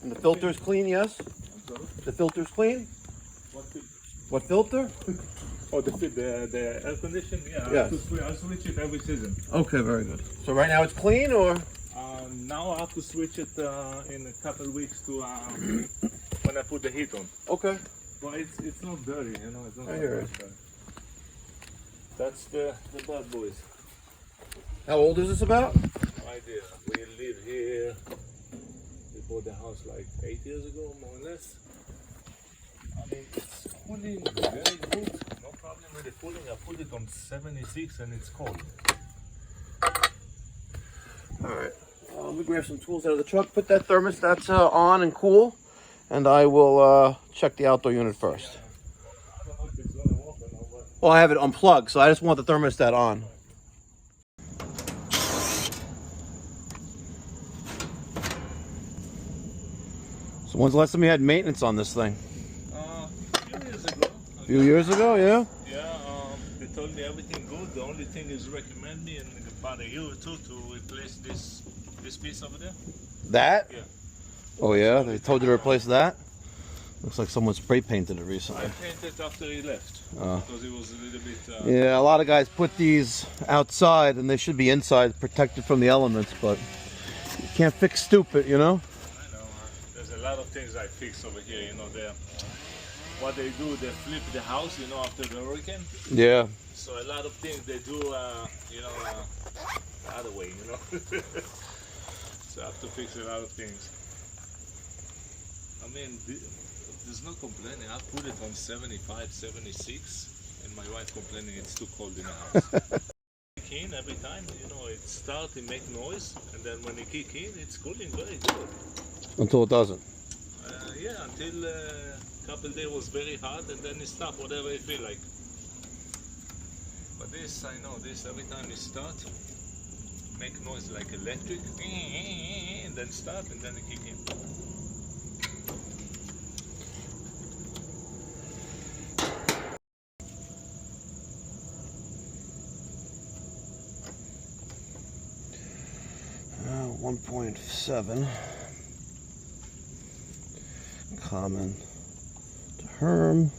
And the filter's clean, yes? The filter's clean? What filter? Oh, the air conditioning? Yeah, Yes. I switch it every season. Okay, very good. So right now it's clean, or? Now I have to switch it in a couple of weeks to when I put the heat on. Okay. But it's not dirty, you know. It's not I hear it. dirty. That's the bad boys. How old is this about? Idea. We live here. We bought the house like 8 years ago, more or less. I mean, it's cooling very good. No problem with the cooling. I put it on 76 and it's cold. All right. Let me grab some tools out of the truck. Put that thermostat on and cool, and I will check the outdoor unit first. I don't know if it's gonna work or not, but Well, I have it unplugged, so I just want the thermostat on. So when's the last time you had maintenance on this thing? a few years ago. A few years ago, yeah? Yeah, they told me everything good. The only thing is recommend me in about a year or two to replace this piece over there. That? Yeah. Oh yeah, they told you to replace that? Looks like someone spray painted it recently. I painted after he left because it was a little bit. Yeah, a lot of guys put these outside and they should be inside, protected from the elements, but you can't fix stupid, you know? I know. There's a lot of things I fix over here. You know, what they do, they flip the house. You know, after the hurricane. Yeah. So a lot of things they do. You know, the other way. You know. So I have to fix a lot of things. I mean, there's no complaining. I put it on 75, 76, and my wife complaining it's too cold in the house. Kick in every time, you know, it starts, it make noise, and then when it kick in, it's cooling very good. Until it doesn't. Yeah, until a couple days was very hot, and then it stopped, whatever it feel like. But this, I know, this every time it start, make noise like electric, and then stop, and then it kick in. Uh, 1.7 common to Herm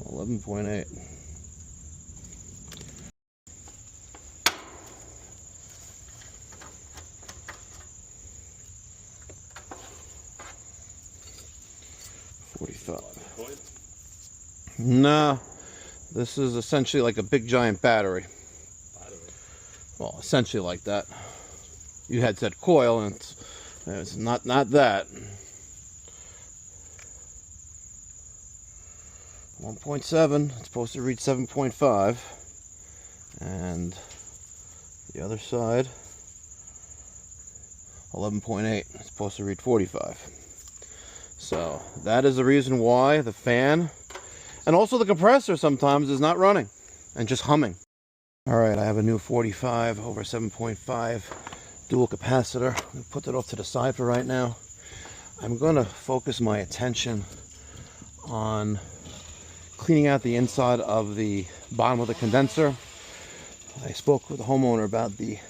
11.8. No, this is essentially like a big giant battery. Well, essentially like that. You had said coil, and it's not that. 1.7. It's supposed to reach 7.5, and the other side 11.8. It's supposed to reach 45. So that is the reason why the fan and also the compressor sometimes is not running and just humming. All right, I have a new 45 over 7.5 dual capacitor. I'm gonna put that off to the side for right now. I'm gonna focus my attention on cleaning out the inside of the bottom of the condenser. I spoke with the homeowner about the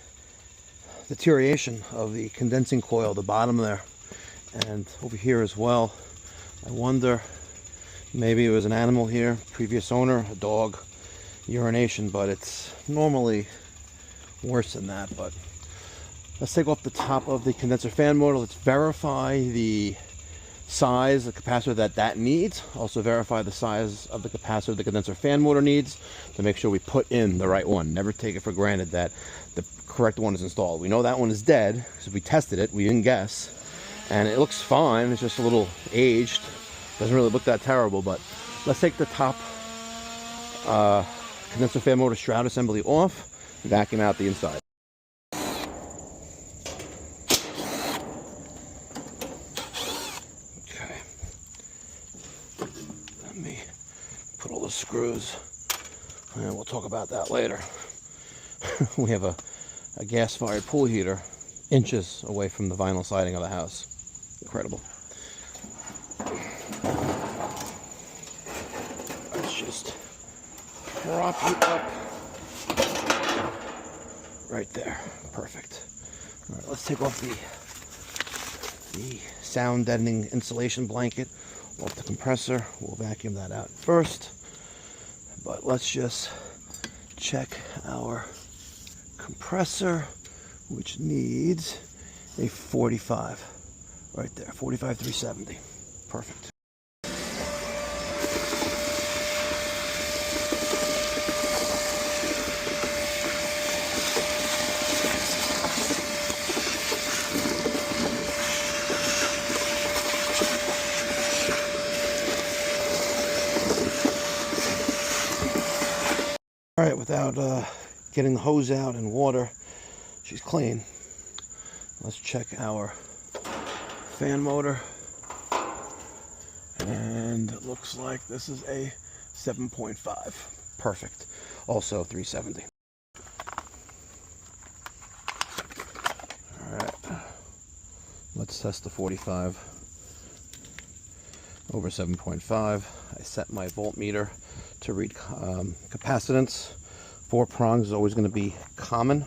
deterioration of the condensing coil, the bottom there, and over here as well. I wonder, maybe it was an animal here, previous owner, a dog, urination, but it's normally worse than that. But let's take off the top of the condenser fan motor. Let's verify the size, the capacitor that needs. Also verify the size of the capacitor the condenser fan motor needs to make sure we put in the right one. Never take it for granted that the correct one is installed. We know that one is dead because we tested it, we didn't guess, and it looks fine. It's just a little aged, doesn't really look that terrible. But let's take the top condenser fan motor shroud assembly off, vacuum out the inside. Okay, let me put all the screws, and we'll talk about that later. We have a gas-fired pool heater inches away from the vinyl siding of the house. Incredible. Let's just prop you up right there. Perfect. All right, let's take off the the sound deadening insulation blanket off the compressor. We'll vacuum that out first. But let's just check our compressor, which needs a 45 right there, 45,370. Perfect. All right, without getting the hose out and water, she's clean. Let's check our fan motor. And it looks like this is a 7.5. Perfect. Also 370. All right. Let's test the 45 over 7.5. I set my voltmeter to read capacitance. 4 prongs is always going to be common.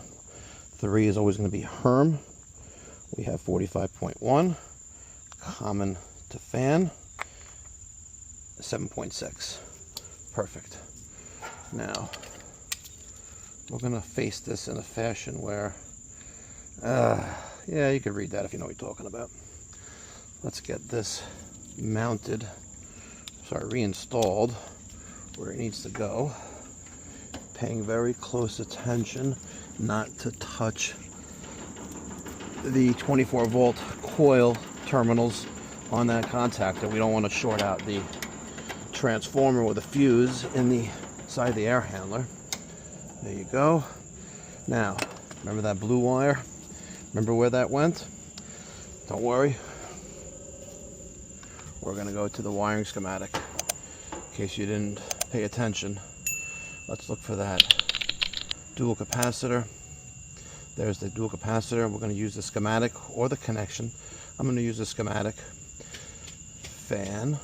3 is always going to be Herm. We have 45.1, common to fan, 7.6. Perfect. Now, we're going to face this in a fashion where, yeah, you can read that if you know what you're talking about. Let's get this mounted, reinstalled where it needs to go. Paying very close attention not to touch the 24 volt coil terminals on that contactor. We don't want to short out the transformer or the fuse in the side of the air handler. There you go. Now, remember that blue wire? Remember where that went? Don't worry. We're going to go to the wiring schematic. In case you didn't pay attention, let's look for that dual capacitor. There's the dual capacitor. We're going to use the schematic or the connection. I'm going to use the schematic. Fan.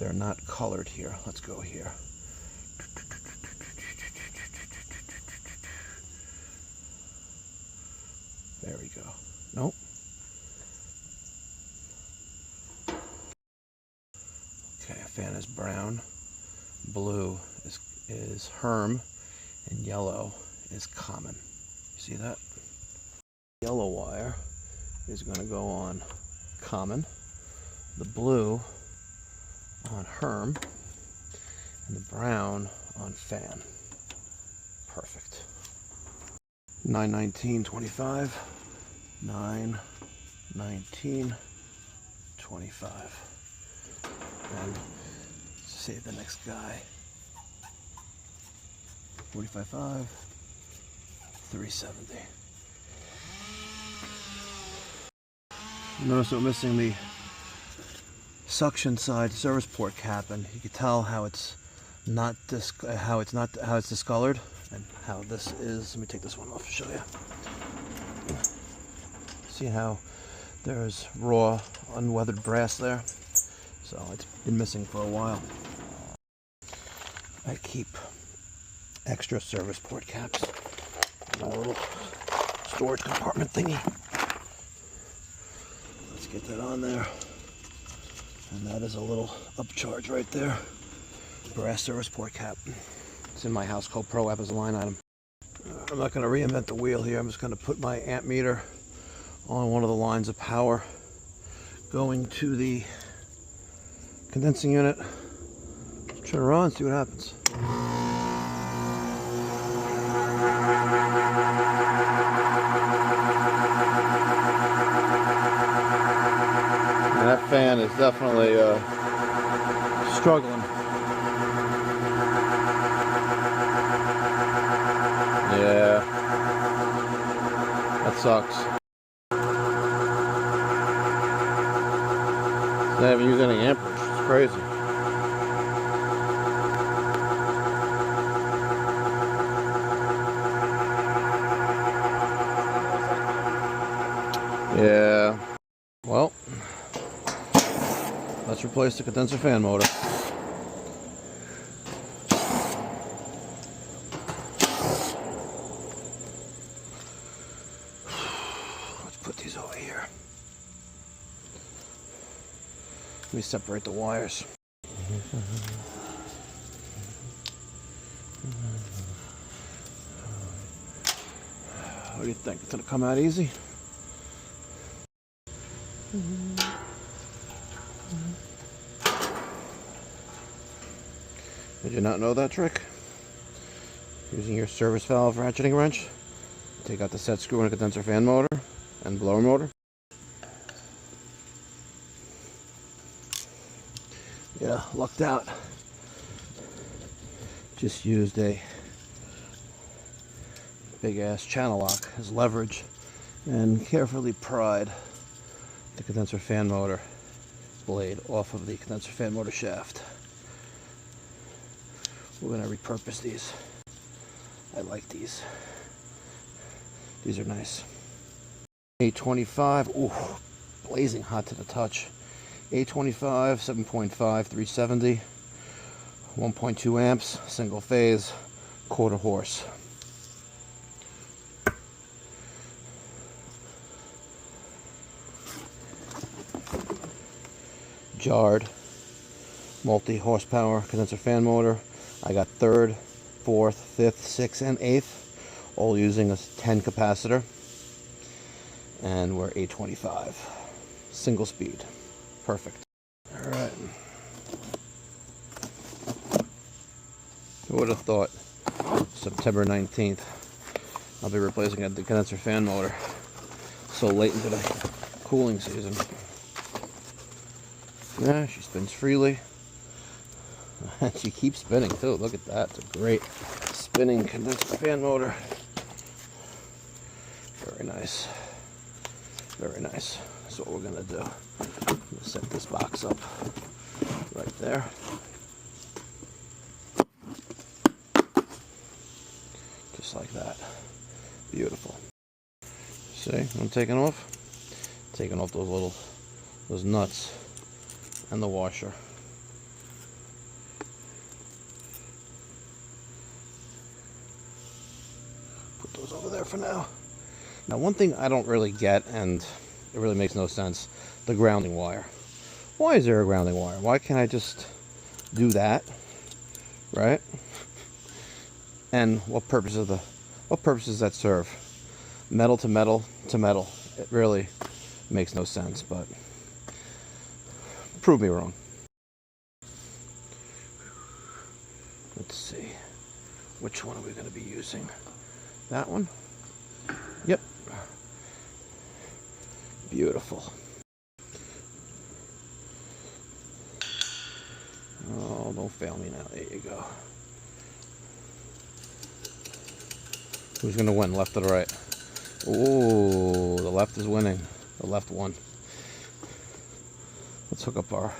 They're not colored here. Let's go here. There we go. Nope. Okay, fan is brown. Blue is Herm, and yellow is common. See that? Yellow wire is going to go on common, the blue on Herm, and the brown on fan. Perfect. 919.25, 919.25, and save the next guy. 45.5. 370. Notice we're missing the suction side service port cap, and you can tell how it's discolored, and how this is. Let me take this one off to show you. See how there's raw, unweathered brass there? So it's been missing for a while. I keep extra service port caps. A little storage compartment thingy. Let's get that on there. And that is a little upcharge right there. Brass service port cap. It's in my House Code Pro app as a line item. I'm not going to reinvent the wheel here. I'm just going to put my amp meter on one of the lines of power going to the condensing unit. Turn it on, see what happens. That fan is definitely struggling. Yeah, that sucks. They haven't used any amperage. It's crazy. Yeah. Well, let's replace the condenser fan motor. Let's put these over here. Let me separate the wires. What do you think? It's gonna come out easy? Did you not know that trick? Using your service valve ratcheting wrench, take out the set screw in a condenser fan motor and blower motor. Yeah, lucked out. Just used a big ass channel lock as leverage and carefully pried the condenser fan motor blade off of the condenser fan motor shaft. We're going to repurpose these. I like these. These are nice. 825, ooh, blazing hot to the touch. 825, 7.5, 370, 1.2 amps, single phase, quarter horse. Jarred, multi-horsepower condenser fan motor. I got 3rd, 4th, 5th, 6th, and 8th, all using a 10 capacitor. And we're 825, single speed. Perfect. All right. Who would have thought September 19th I'll be replacing the condenser fan motor so late into the cooling season. Yeah, she spins freely. And she keeps spinning too. Look at that. It's a great spinning condenser fan motor. Very nice. Very nice. That's what we're going to do. We'll set this box up right there. Just like that. Beautiful. See, I'm taking off those nuts and the washer. Put those over there for now. Now, one thing I don't really get, and it really makes no sense, the grounding wire. Why is there a grounding wire? Why can't I just do that, right? And what purpose does that serve? Metal to metal to metal. It really makes no sense, but prove me wrong. Let's see. Which one are we going to be using? That one? Yep. Beautiful. Oh, don't fail me now. There you go. Who's going to win, left or the right? Oh, the left is winning. The left won. Let's hook up our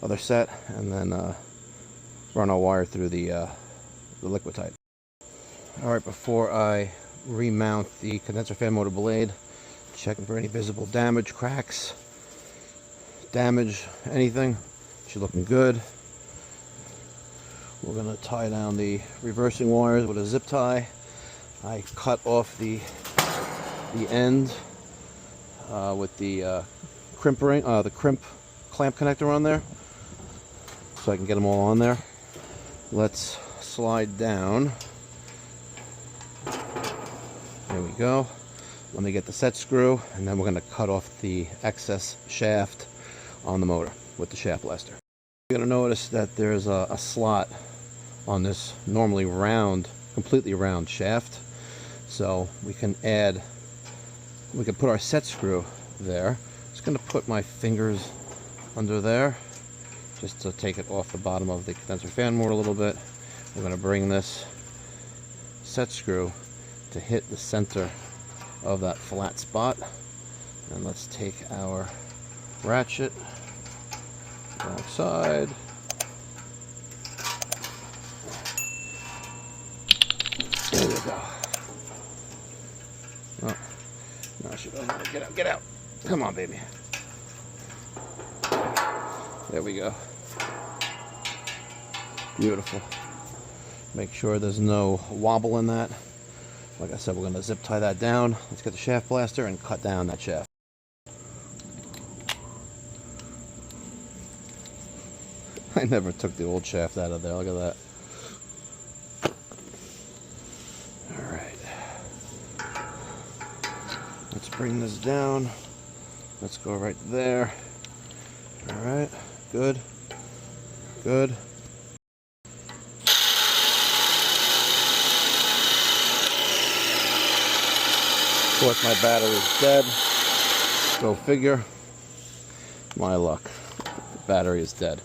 other set and then run our wire through the Liquid-Tight. Alright, before I remount the condenser fan motor blade, checking for any visible damage, cracks, damage, anything. She's looking good. We're going to tie down the reversing wires with a zip tie. I cut off the end with the crimp ring, the crimp clamp connector on there, so I can get them all on there. Let's slide down. There we go. Let me get the set screw, and then we're going to cut off the excess shaft on the motor with the shaft blaster. You're going to notice that there's a slot on this normally round, completely round shaft. So we can put our set screw there. Just going to put my fingers under there just to take it off the bottom of the condenser fan motor a little bit. We're going to bring this set screw to hit the center of that flat spot. And let's take our ratchet alongside. There we go. Oh, no, she doesn't want to get out. Get out. Come on, baby. There we go. Beautiful. Make sure there's no wobble in that. Like I said, we're going to zip tie that down. Let's get the shaft blaster and cut down that shaft. I never took the old shaft out of there. Look at that. Alright. Let's bring this down. Let's go right there. Alright. Good. Good. Of course, my battery is dead. Go figure. My luck. The battery is dead.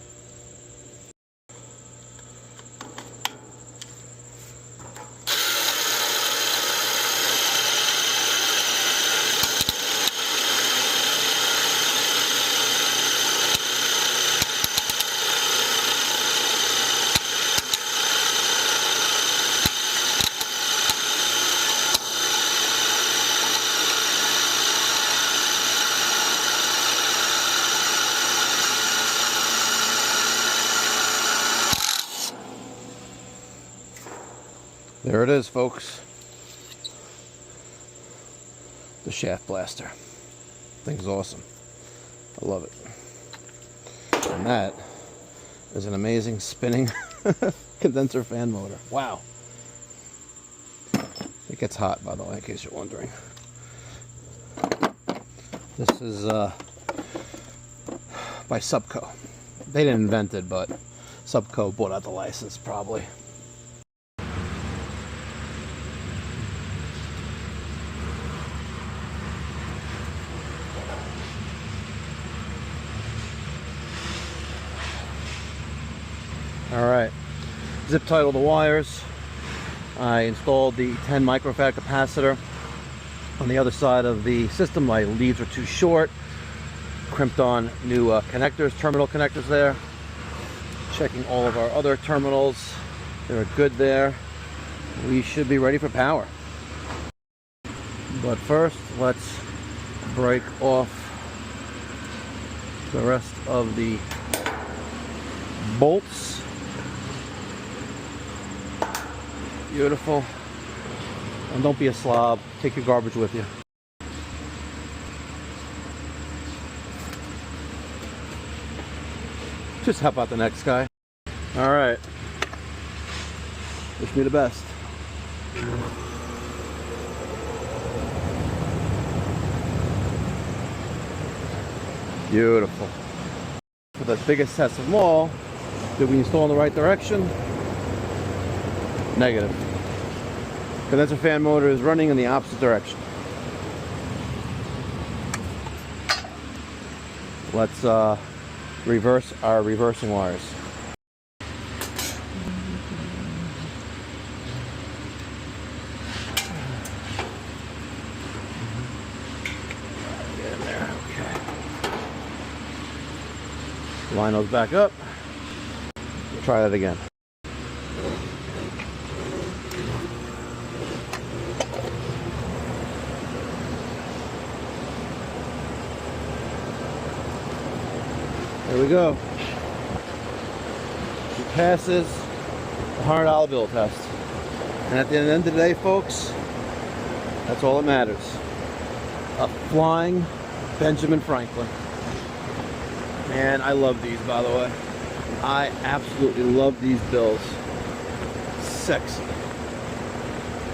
There it is, folks. The shaft blaster. Thing's awesome. I love it. And that is an amazing spinning condenser fan motor. Wow. It gets hot, by the way, in case you're wondering. This is by Subco. They didn't invent it, but Subco bought out the license, probably. Alright, zip title the wires. I installed the 10 microfarad capacitor on the other side of the system. My leads were too short. Crimped on new connectors, terminal connectors there. Checking all of our other terminals. They're good there. We should be ready for power. But first, let's break off the rest of the bolts. Beautiful. And don't be a slob. Take your garbage with you. Just help out the next guy. Alright. Wish me the best. Beautiful. For the biggest test of them all, did we install in the right direction? Negative. Condenser fan motor is running in the opposite direction. Let's reverse our reversing wires. Get in there, okay. Line those back up. Try that again. There we go. She passes the $100 bill test. And at the end of the day, folks, that's all that matters. A flying Benjamin Franklin. Man, I love these, by the way. I absolutely love these bills. Sexy.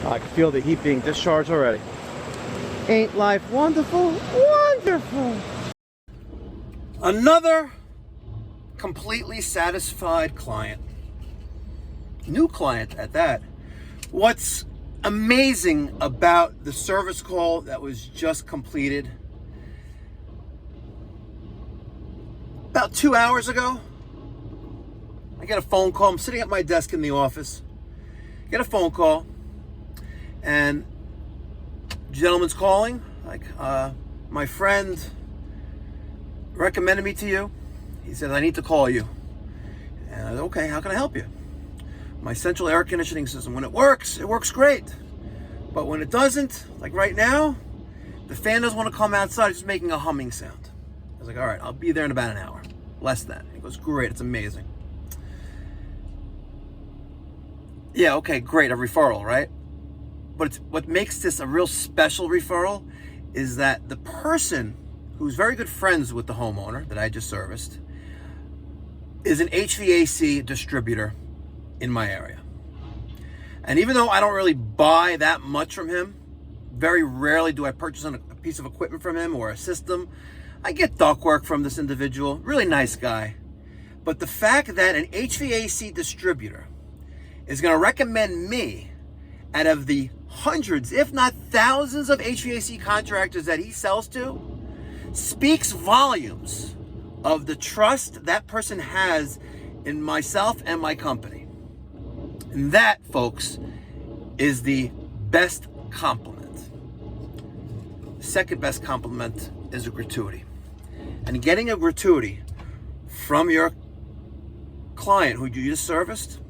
I can feel the heat being discharged already. Ain't life wonderful? Wonderful! Another completely satisfied client. New client at that. What's amazing about the service call that was just completed about 2 hours ago, I get a phone call. I'm sitting at my desk in the office. Get a phone call, and gentleman's calling, like, my friend recommended me to you. He said, I need to call you. And I said, okay, how can I help you? My central air conditioning system, when it works great. But when it doesn't, like right now, the fan doesn't want to come outside, it's just making a humming sound. I was like, all right, I'll be there in about an hour. Less than. He goes, great, it's amazing. Yeah, okay, great, a referral, right? But what makes this a real special referral is that the person who's very good friends with the homeowner that I just serviced is an HVAC distributor in my area. And even though I don't really buy that much from him, very rarely do I purchase a piece of equipment from him or a system. I get ductwork from this individual, really nice guy. But the fact that an HVAC distributor is going to recommend me out of the hundreds, if not thousands of HVAC contractors that he sells to, speaks volumes of the trust that person has in myself and my company. And that, folks, is the best compliment. Second best compliment is a gratuity. And getting a gratuity from your client who you just serviced,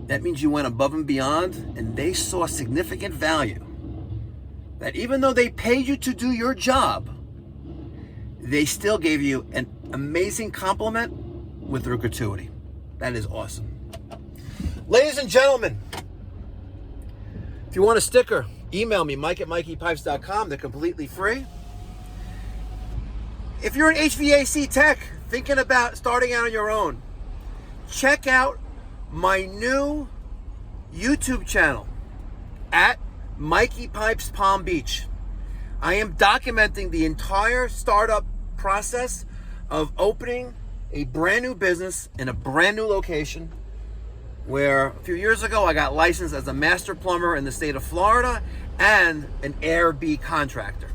that means you went above and beyond and they saw significant value. That even though they paid you to do your job, they still gave you an amazing compliment with their gratuity. That is awesome. Ladies and gentlemen, if you want a sticker, email me, mike@mikeypipes.com. They're completely free. If you're an HVAC tech thinking about starting out on your own, check out my new YouTube channel at Mikey Pipes Palm Beach. I am documenting the entire startup process of opening a brand new business in a brand new location, where a few years ago I got licensed as a master plumber in the state of Florida and an Air-B contractor.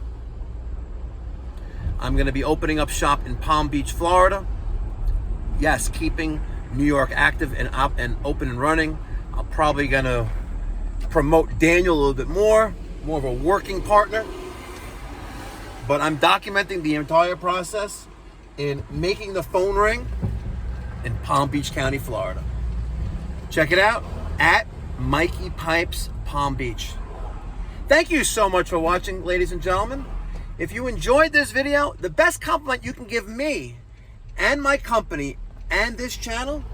I'm going to be opening up shop in Palm Beach, Florida. Yes, keeping New York active and open and running. I'm probably going to promote Daniel a little bit more of a working partner. But I'm documenting the entire process in making the phone ring in Palm Beach County, Florida. Check it out at Mikey Pipes Palm Beach. Thank you so much for watching, ladies and gentlemen. If you enjoyed this video, the best compliment you can give me and my company and this channel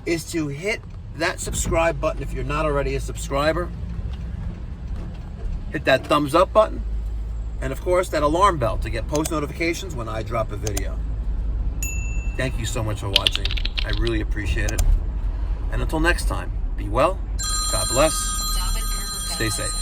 is to hit that subscribe button if you're not already a subscriber. Hit that thumbs up button. And of course, that alarm bell to get post notifications when I drop a video. Thank you so much for watching. I really appreciate it. And until next time, be well, God bless, stay safe.